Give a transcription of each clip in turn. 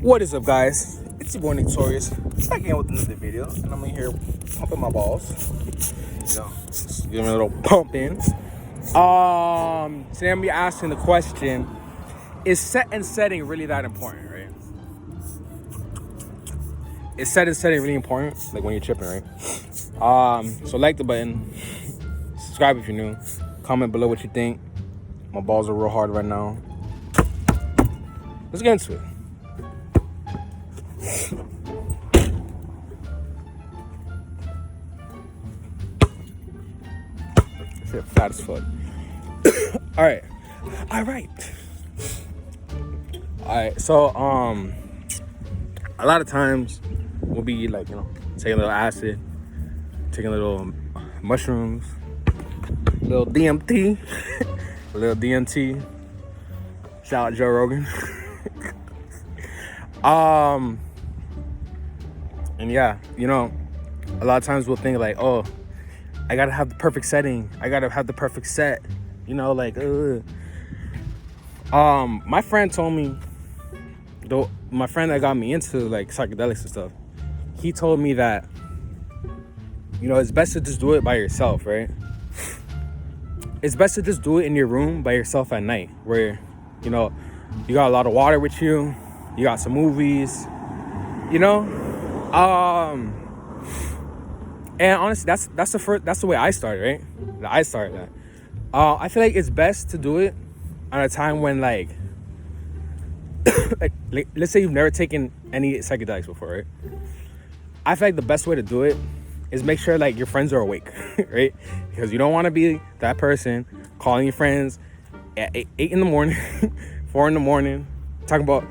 What is up, guys? It's your boy Torius, back again with another video, and I'm in here pumping my balls. Just giving a little pump in. Today I'm gonna be asking the question: is set and setting really that important, right? Is set and setting really important, like when you're tripping, right? So like the button, subscribe if you're new, comment below what you think. My balls are real hard right now. Let's get into it. Shit, fat as fuck. All right. So a lot of times we'll be like, taking a little acid, taking a little mushrooms, a little DMT, a little DMT. Shout out Joe Rogan. And yeah, a lot of times we'll think like, oh, I gotta have the perfect setting. I gotta have the perfect set. My friend told me, my friend that got me into like psychedelics and stuff, he told me that, it's best to just do it by yourself, right? It's best to just do it in your room by yourself at night, where, you got a lot of water with you, you got some movies, and honestly, that's the way I started, right? I started that. I feel like it's best to do it at a time when like let's say you've never taken any psychedelics before, right? I feel like the best way to do it is make sure like your friends are awake, right? Because you don't want to be that person calling your friends at 8 in the morning, 4 in the morning, talking about,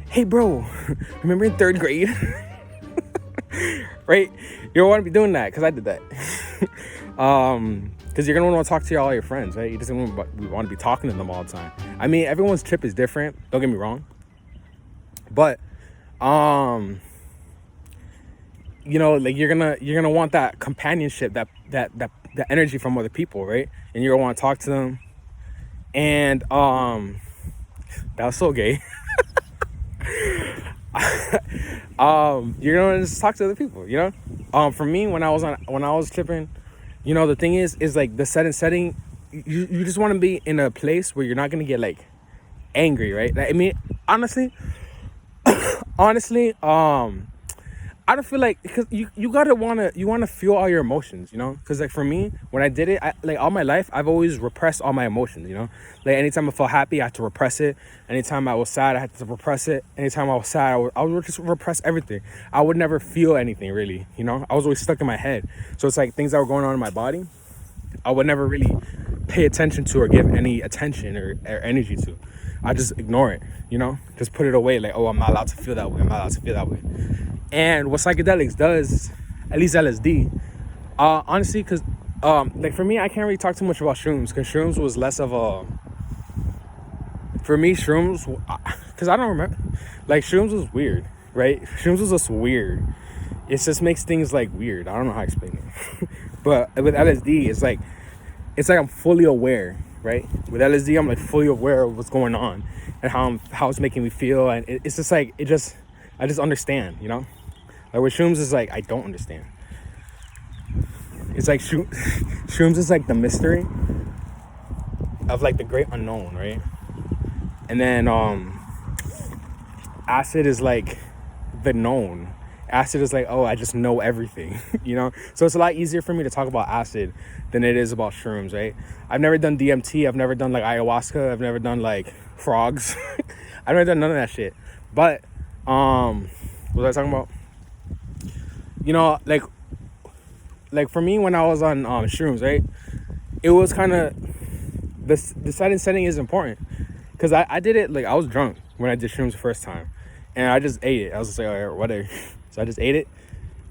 hey bro, remember in 3rd grade? Right? You don't want to be doing that, because I did that. Because you're going to want to talk to all your friends, right? You just want to be talking to them all the time. I mean, everyone's trip is different, don't get me wrong. But, like you're gonna want that companionship, that energy from other people, right? And you're gonna want to talk to them. And that was so gay. You're gonna just talk to other people, For me, when I was tripping, the thing is like the setting, you just want to be in a place where you're not gonna get like angry, right? I mean, honestly, I don't feel like, because you want to feel all your emotions, because like for me, when I did it, like all my life I've always repressed all my emotions, like anytime I felt happy I had to repress it, anytime I was sad I had to repress it, anytime I was sad I would just repress everything. I would never feel anything really, I was always stuck in my head. So it's like things that were going on in my body I would never really pay attention to or give any attention or energy to. I just ignore it, just put it away, like, oh, I'm not allowed to feel that way. And what psychedelics does, at least LSD, honestly, because like for me, I can't really talk too much about shrooms, because shrooms was less of a, for me, shrooms, because I don't remember, like shrooms was weird, right? Shrooms was just weird. It just makes things like weird. I don't know how to explain it. But with LSD, it's like I'm fully aware, right? With LSD, I'm like fully aware of what's going on and how it's making me feel, and it's just like I just understand, Like with shrooms is like I don't understand. It's like shrooms is like the mystery of like the great unknown, right? And then acid is like the known. Acid is like, oh, I just know everything, So it's a lot easier for me to talk about acid than it is about shrooms, right? I've never done DMT. I've never done like ayahuasca. I've never done like frogs. I've never done none of that shit. But what was I talking about? Like for me, when I was on shrooms, right? It was kind of the setting is important, because I did it like I was drunk when I did shrooms the first time, and I just ate it. I was just like, all right, whatever. So I just ate it,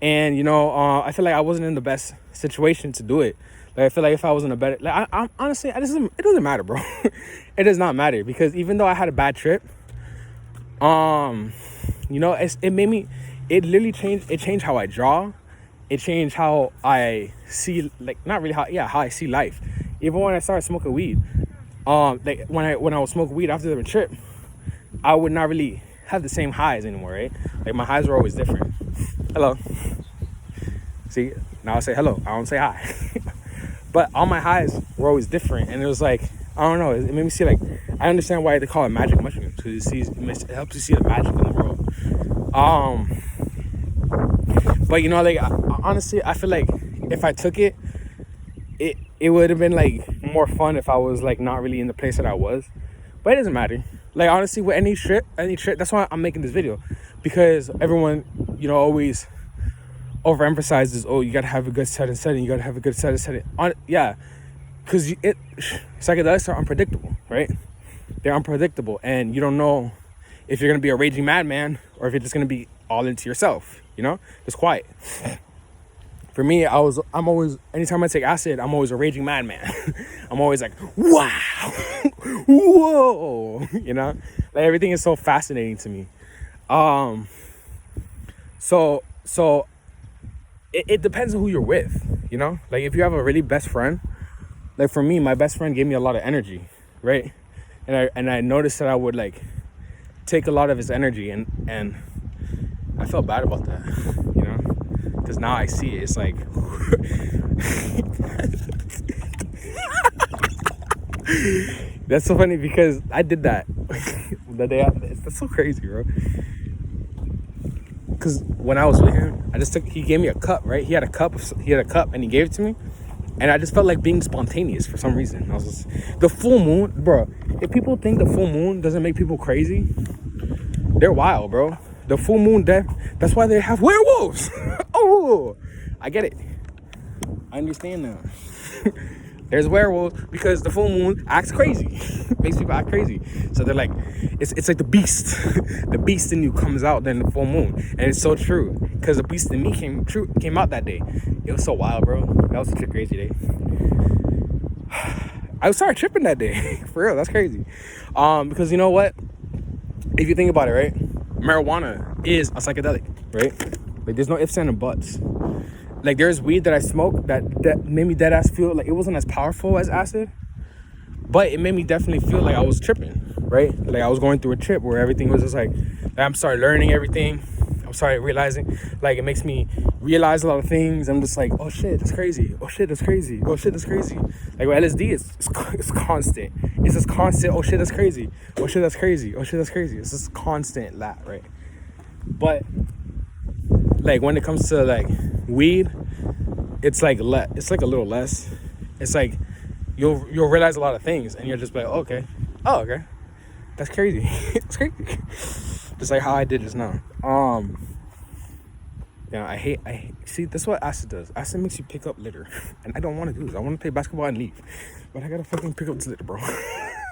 and I feel like I wasn't in the best situation to do it. Like I feel like if I was in a better, like I'm honestly, it doesn't matter, bro. It does not matter, because even though I had a bad trip, it literally changed how I draw. It changed how I see, like, not really how I see life. Even when I started smoking weed, like when I would smoke weed after the trip, I would not really have the same highs anymore, right? Like my highs were always different. Hello. See, now I say hello. I don't say hi. But all my highs were always different, and it was like, I don't know. It made me see, like, I understand why they call it magic mushrooms, because it helps you see the magic in the world. But you know, like, honestly, I feel like if I took it, it would have been like more fun if I was like not really in the place that I was. But it doesn't matter. Like, honestly, with any trip, that's why I'm making this video, because everyone, you know, always overemphasizes, oh, you gotta have a good set and setting, you gotta have a good set and setting. Yeah, because psychedelics are unpredictable, right? They're unpredictable, and you don't know if you're gonna be a raging madman or if you're just gonna be all into yourself, you know, just quiet. For me, I'm always, anytime I take acid, I'm always a raging madman. I'm always like, wow, whoa, you know, like everything is so fascinating to me. So it depends on who you're with, you know? Like, if you have a really best friend, like for me, my best friend gave me a lot of energy, right? And I noticed that I would like take a lot of his energy, and I felt bad about that, you know? Because now I see it, it's like, that's so funny because I did that the day that's so crazy, bro. Because when I was with him, he gave me a cup, right? He had a cup and he gave it to me, and I just felt like being spontaneous for some reason. I was just, the full moon, bro. If people think the full moon doesn't make people crazy, they're wild, bro. The full moon, that's why they have werewolves. Oh, I get it. I understand now. There's werewolves because the full moon acts crazy. Makes people act crazy. So they're like, it's like the beast. The beast in you comes out then the full moon. And it's so true. Because the beast in me came out that day. It was so wild, bro. That was such a crazy day. I started tripping that day. For real, that's crazy. Because you know what? If you think about it, right? Marijuana is a psychedelic, right? Like, there's no ifs, ands, and buts. Like, there's weed that I smoked that made me dead ass feel like it wasn't as powerful as acid, but it made me definitely feel like I was tripping, right? Like, I was going through a trip where everything was just like, I'm started learning everything. I'm started realizing, like, it makes me realize a lot of things. I'm just like, oh shit, that's crazy. Oh shit, that's crazy. Oh shit, that's crazy. Like, with LSD, it's constant. It's just constant. Oh shit, that's crazy. Oh shit, that's crazy. Oh shit, that's crazy. It's just constant that, right? But like, when it comes to like weed, it's like it's like a little less. It's like you'll realize a lot of things, and you're just like, okay, oh okay, that's crazy. It's crazy. Just like how I did just now. Yeah, I hate. See, that's what acid does. Acid makes you pick up litter, and I don't want to do this. I want to play basketball and leave, but I gotta fucking pick up this litter, bro.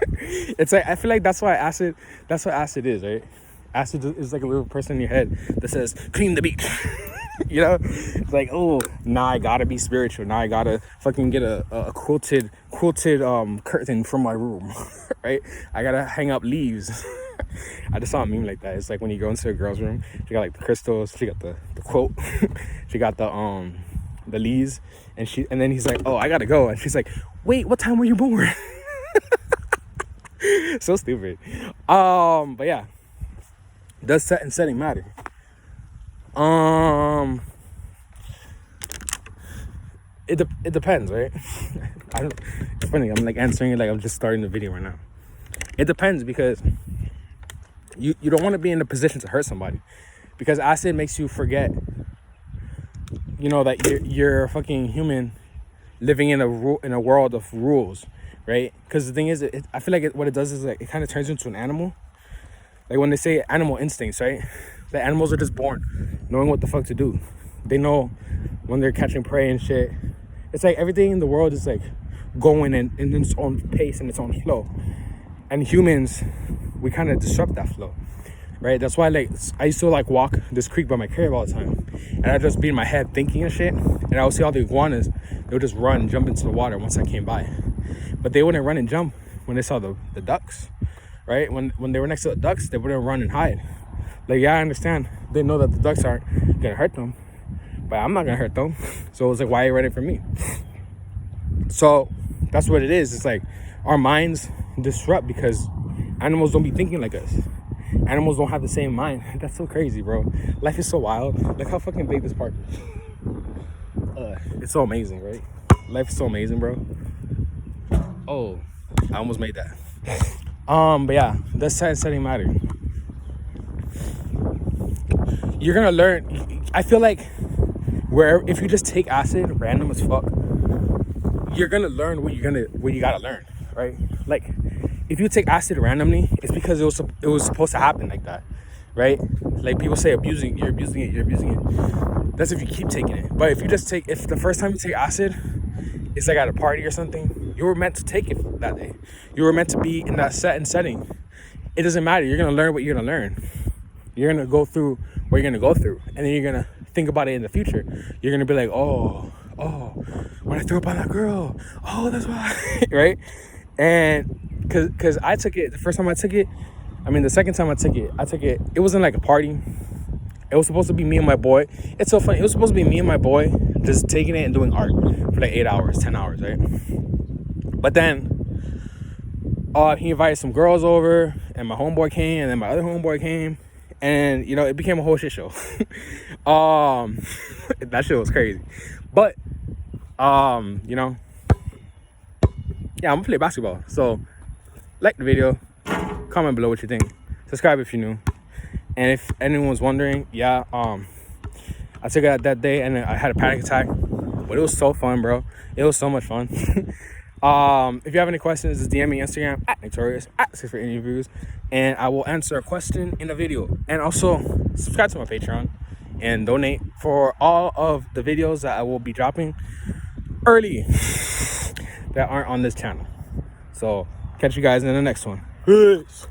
It's like, I feel like that's what acid is, right? Acid is like a little person in your head that says, clean the beach. You know, it's like, oh, now I gotta be spiritual. Now I gotta fucking get a quilted curtain from my room. Right? I gotta hang up leaves. I just saw a meme like that. It's like when you go into a girl's room, she got like the crystals, she got the quote, she got the leaves, and then he's like, oh, I gotta go, and she's like, wait, what time were you born? So stupid. But yeah, does set and setting matter? It depends, right? It's funny, I'm like answering it like I'm just starting the video right now. It depends, because you don't want to be in a position to hurt somebody, because acid makes you forget, you know, that you're a fucking human living in a world of rules, right? Because the thing is, I feel like what it does is like it kind of turns you into an animal. Like when they say animal instincts, right? The animals are just born knowing what the fuck to do. They know when they're catching prey and shit. It's like everything in the world is like going in its own pace and its own flow. And humans, we kind of disrupt that flow, right? That's why, like, I used to like walk this creek by my crib all the time, and I'd just be in my head thinking and shit, and I would see all the iguanas. They would just run and jump into the water once I came by, but they wouldn't run and jump when they saw the ducks, right? When they were next to the ducks, they wouldn't run and hide. Like, yeah, I understand. They know that the ducks aren't gonna hurt them, but I'm not gonna hurt them. So it was like, why are you running from me? So that's what it is. It's like our minds disrupt because animals don't be thinking like us. animals don't have the same mind. That's so crazy, bro. Life is so wild. Look how fucking big this park is. It's so amazing, right? Life is so amazing, bro. Oh, I almost made that. But yeah, that's setting matter. You're gonna learn. I feel like if you just take acid random as fuck, you're gonna learn what you gotta learn, right? Like, if you take acid randomly, it's because it was supposed to happen like that, right? Like, people say you're abusing it. That's if you keep taking it. But if the first time you take acid, it's like at a party or something, you were meant to take it that day. You were meant to be in that setting. It doesn't matter. You're gonna learn what you're gonna learn. You're gonna go through what you're gonna go through, and then you're gonna think about it in the future. You're gonna be like, oh, when I threw up on that girl, oh, that's why, right? And because I took it the first time I took it, the second time I took it, it wasn't like a party. It was supposed to be me and my boy. It's so funny. It was supposed to be me and my boy just taking it and doing art for like 8 hours, 10 hours, right? But then he invited some girls over, and my homeboy came, and then my other homeboy came, and it became a whole shit show. That shit was crazy. But yeah, I'm gonna play basketball. So like the video, comment below what you think, subscribe if you're new. And if anyone's wondering, yeah, I took it that day and I had a panic attack, but it was so fun, bro. It was so much fun. If you have any questions, just DM me Instagram at Torius at 6 for interviews, and I will answer a question in a video. And also subscribe to my Patreon and donate for all of the videos that I will be dropping early that aren't on this channel. So catch you guys in the next one. Peace.